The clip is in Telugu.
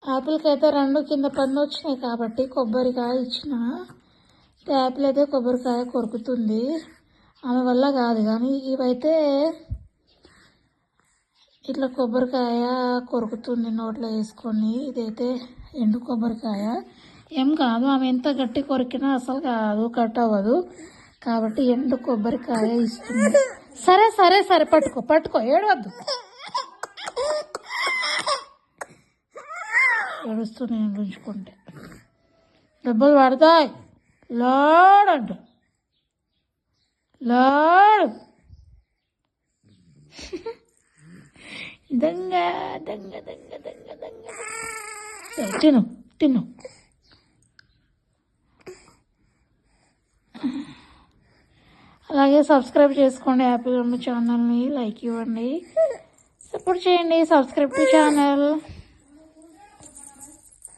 యాపిల్కి అయితే 2 కింద పన్ను వచ్చినాయి కాబట్టి కొబ్బరికాయ ఇచ్చిన. యాపిల్ అయితే కొబ్బరికాయ కొరుకుతుంది, ఆమె వల్ల కాదు. కానీ ఇవైతే ఇట్లా కొబ్బరికాయ కొరుకుతుంది నోట్లో వేసుకొని. ఇదైతే ఎండు కొబ్బరికాయ ఏం కాదు, ఆమె ఎంత గట్టి కొరికినా అసలు కాదు, కట్ అవ్వదు. కాబట్టి ఎండు కొబ్బరికాయ ఇస్తుంది. సరే సరే సరే, పట్టుకో పట్టుకో, ఏడవద్దు. ఏడుస్తూ నేను గుంజుకుంటే దెబ్బలు పడతాయి. లాడంట లాడు. దొంగ దొంగ దొంగ దొంగ దొంగ. తిను తిను. అలాగే సబ్స్క్రైబ్ చేసుకోండి హ్యాపీ మమ్మీ ఛానల్ని, లైక్ ఇవ్వండి, సపోర్ట్ చేయండి. Subscribe to channel.